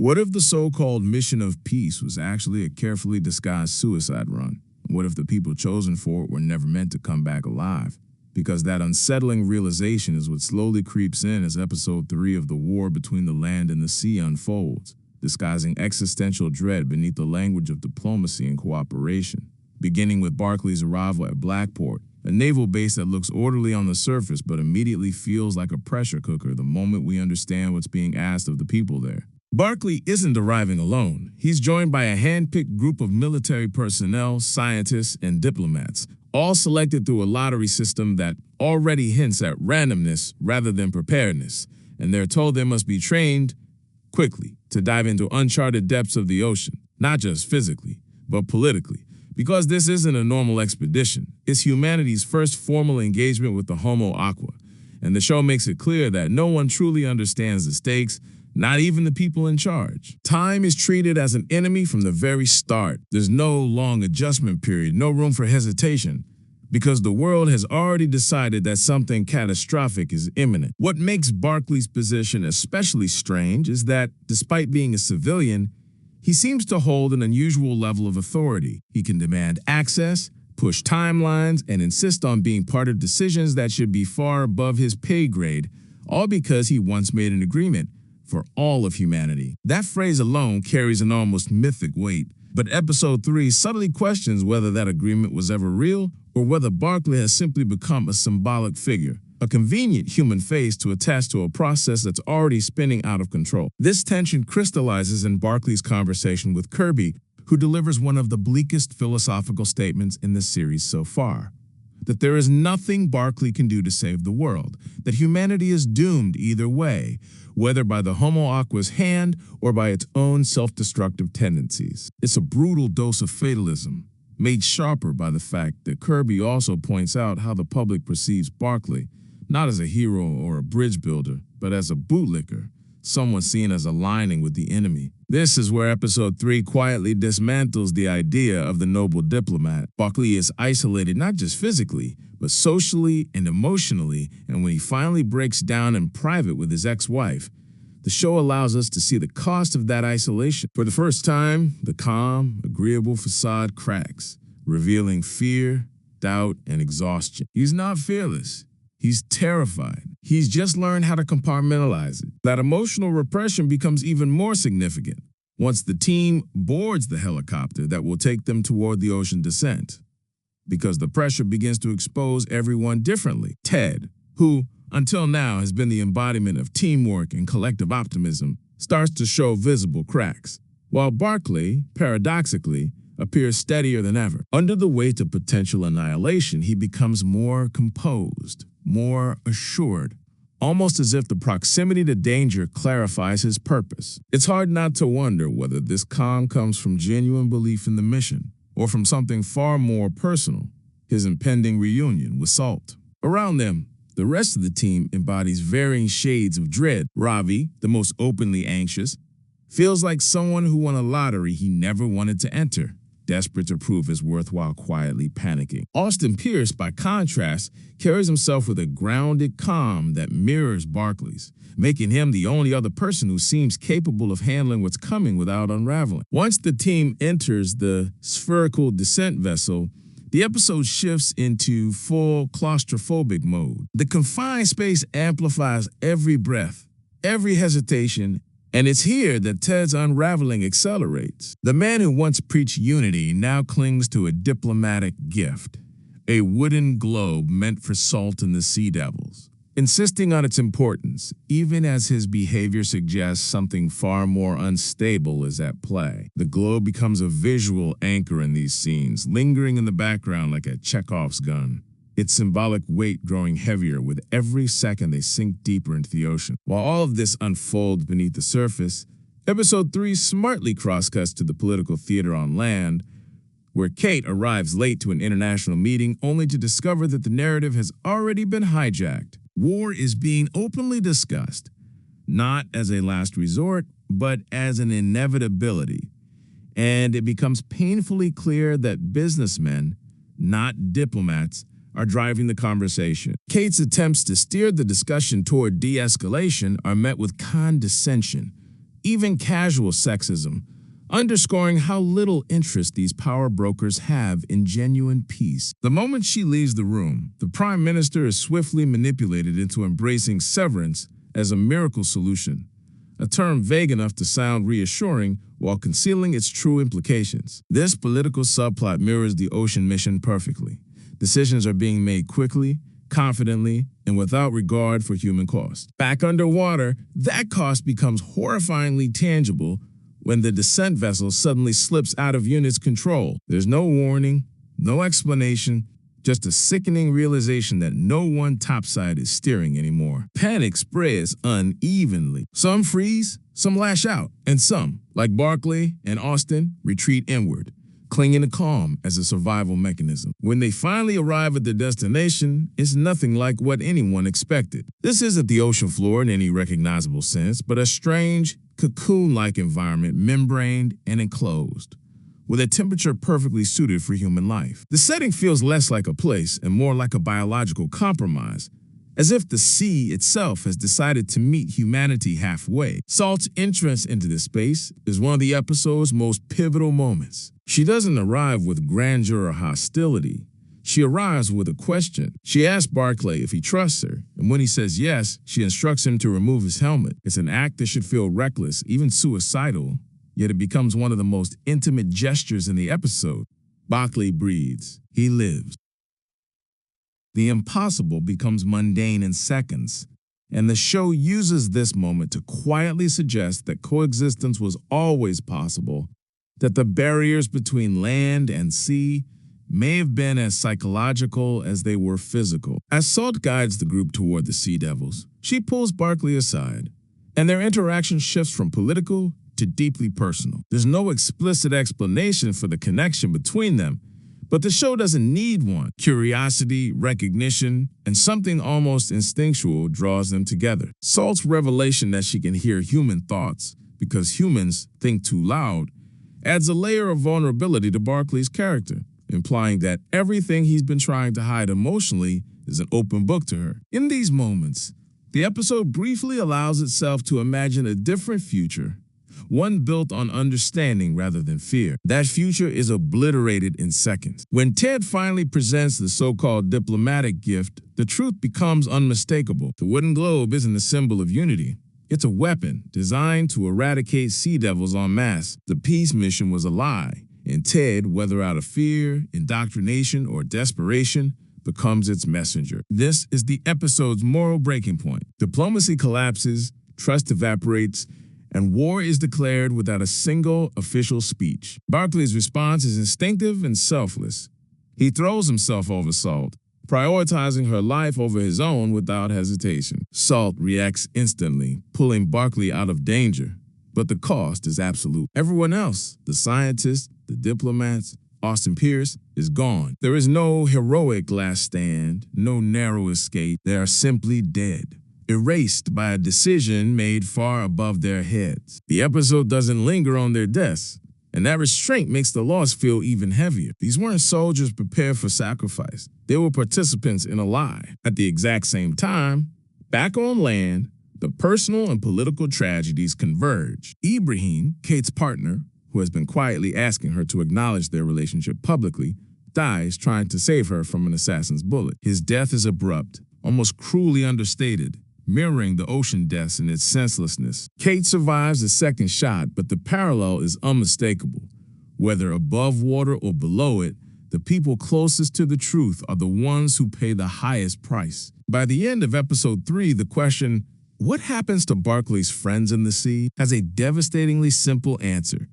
What if the so-called mission of peace was actually a carefully disguised suicide run? What if the people chosen for it were never meant to come back alive? Because that unsettling realization is what slowly creeps in as episode 3 of the war between the land and the sea unfolds, disguising existential dread beneath the language of diplomacy and cooperation. Beginning with Barclay's arrival at Blackport, a naval base that looks orderly on the surface but immediately feels like a pressure cooker the moment we understand what's being asked of the people there. Barclay isn't arriving alone. He's joined by a hand-picked group of military personnel, scientists, and diplomats, all selected through a lottery system that already hints at randomness rather than preparedness, and they're told they must be trained quickly to dive into uncharted depths of the ocean, not just physically, but politically. Because this isn't a normal expedition, it's humanity's first formal engagement with the Homo Aqua, and the show makes it clear that no one truly understands the stakes, not even the people in charge. Time is treated as an enemy from the very start. There's no long adjustment period, no room for hesitation, because the world has already decided that something catastrophic is imminent. What makes Barclay's position especially strange is that, despite being a civilian, he seems to hold an unusual level of authority. He can demand access, push timelines, and insist on being part of decisions that should be far above his pay grade, all because he once made an agreement for all of humanity. That phrase alone carries an almost mythic weight, but episode 3 subtly questions whether that agreement was ever real or whether Barclay has simply become a symbolic figure, a convenient human face to attach to a process that's already spinning out of control. This tension crystallizes in Barclay's conversation with Kirby, who delivers one of the bleakest philosophical statements in the series so far: that there is nothing Barclay can do to save the world, that humanity is doomed either way, whether by the Homo Aqua's hand or by its own self-destructive tendencies. It's a brutal dose of fatalism, made sharper by the fact that Kirby also points out how the public perceives Barclay, not as a hero or a bridge builder, but as a bootlicker, someone seen as aligning with the enemy. This is where episode 3 quietly dismantles the idea of the noble diplomat. Barclay is isolated not just physically, but socially and emotionally, and when he finally breaks down in private with his ex-wife, the show allows us to see the cost of that isolation. For the first time, the calm, agreeable facade cracks, revealing fear, doubt, and exhaustion. He's not fearless. He's terrified. He's just learned how to compartmentalize it. That emotional repression becomes even more significant once the team boards the helicopter that will take them toward the ocean descent, because the pressure begins to expose everyone differently. Ted, who until now has been the embodiment of teamwork and collective optimism, starts to show visible cracks, while Barclay, paradoxically, appears steadier than ever. Under the weight of potential annihilation, he becomes more composed, more assured, almost as if the proximity to danger clarifies his purpose. It's hard not to wonder whether this calm comes from genuine belief in the mission, or from something far more personal, his impending reunion with Salt. Around them, the rest of the team embodies varying shades of dread. Ravi, the most openly anxious, feels like someone who won a lottery he never wanted to enter, desperate to prove his worth while quietly panicking. Austin Pierce, by contrast, carries himself with a grounded calm that mirrors Barclay's, making him the only other person who seems capable of handling what's coming without unraveling. Once the team enters the spherical descent vessel, the episode shifts into full claustrophobic mode. The confined space amplifies every breath, every hesitation, and it's here that Ted's unraveling accelerates. The man who once preached unity now clings to a diplomatic gift, a wooden globe meant for Salt and the Sea Devils, insisting on its importance, even as his behavior suggests something far more unstable is at play. The globe becomes a visual anchor in these scenes, lingering in the background like a Chekhov's gun, its symbolic weight growing heavier with every second they sink deeper into the ocean. While all of this unfolds beneath the surface, episode 3 smartly crosscuts to the political theater on land, where Kate arrives late to an international meeting only to discover that the narrative has already been hijacked. War is being openly discussed, not as a last resort, but as an inevitability. And it becomes painfully clear that businessmen, not diplomats, are driving the conversation. Kate's attempts to steer the discussion toward de-escalation are met with condescension, even casual sexism, underscoring how little interest these power brokers have in genuine peace. The moment she leaves the room, the Prime Minister is swiftly manipulated into embracing severance as a miracle solution, a term vague enough to sound reassuring while concealing its true implications. This political subplot mirrors the ocean mission perfectly. Decisions are being made quickly, confidently, and without regard for human cost. Back underwater, that cost becomes horrifyingly tangible when the descent vessel suddenly slips out of UNIT's control. There's no warning, no explanation, just a sickening realization that no one topside is steering anymore. Panic spreads unevenly. Some freeze, some lash out, and some, like Barclay and Austin, retreat inward, clinging to calm as a survival mechanism. When they finally arrive at their destination, it's nothing like what anyone expected. This isn't the ocean floor in any recognizable sense, but a strange, cocoon-like environment, membraned and enclosed, with a temperature perfectly suited for human life. The setting feels less like a place and more like a biological compromise, as if the sea itself has decided to meet humanity halfway. Salt's entrance into this space is one of the episode's most pivotal moments. She doesn't arrive with grandeur or hostility. She arrives with a question. She asks Barclay if he trusts her, and when he says yes, she instructs him to remove his helmet. It's an act that should feel reckless, even suicidal, yet it becomes one of the most intimate gestures in the episode. Barclay breathes. He lives. The impossible becomes mundane in seconds, and the show uses this moment to quietly suggest that coexistence was always possible, that the barriers between land and sea may have been as psychological as they were physical. As Salt guides the group toward the Sea Devils, she pulls Barclay aside, and their interaction shifts from political to deeply personal. There's no explicit explanation for the connection between them, but the show doesn't need one. Curiosity, recognition, and something almost instinctual draws them together. Salt's revelation that she can hear human thoughts because humans think too loud adds a layer of vulnerability to Barclay's character, implying that everything he's been trying to hide emotionally is an open book to her. In these moments, the episode briefly allows itself to imagine a different future, one built on understanding rather than fear. That future is obliterated in seconds. When Ted finally presents the so-called diplomatic gift, the truth becomes unmistakable. The wooden globe isn't a symbol of unity. It's a weapon designed to eradicate sea devils en masse. The peace mission was a lie, and Ted, whether out of fear, indoctrination, or desperation, becomes its messenger. This is the episode's moral breaking point. Diplomacy collapses, trust evaporates, and war is declared without a single official speech. Barclay's response is instinctive and selfless. He throws himself over Salt, prioritizing her life over his own without hesitation. Salt reacts instantly, pulling Barclay out of danger, but the cost is absolute. Everyone else, the scientists, the diplomats, Austin Pierce, is gone. There is no heroic last stand, no narrow escape. They are simply dead, erased by a decision made far above their heads. The episode doesn't linger on their deaths, and that restraint makes the loss feel even heavier. These weren't soldiers prepared for sacrifice. They were participants in a lie. At the exact same time, back on land, the personal and political tragedies converge. Ibrahim, Kate's partner, who has been quietly asking her to acknowledge their relationship publicly, dies trying to save her from an assassin's bullet. His death is abrupt, almost cruelly understated, mirroring the ocean deaths in its senselessness. Kate survives the second shot, but the parallel is unmistakable. Whether above water or below it, the people closest to the truth are the ones who pay the highest price. By the end of episode 3, the question, what happens to Barclay's friends in the sea, has a devastatingly simple answer.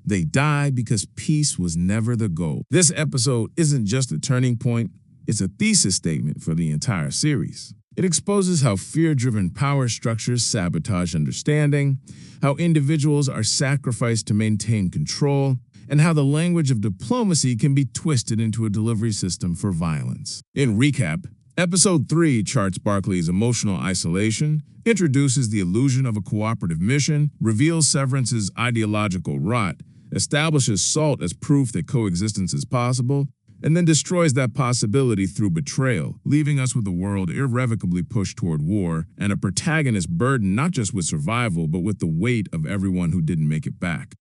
They die because peace was never the goal. This episode isn't just a turning point, it's a thesis statement for the entire series. It exposes how fear-driven power structures sabotage understanding, how individuals are sacrificed to maintain control, and how the language of diplomacy can be twisted into a delivery system for violence. In recap, Episode 3 charts Barclay's emotional isolation, introduces the illusion of a cooperative mission, reveals Severance's ideological rot, establishes Salt as proof that coexistence is possible, and then destroys that possibility through betrayal, leaving us with a world irrevocably pushed toward war and a protagonist burdened not just with survival but with the weight of everyone who didn't make it back.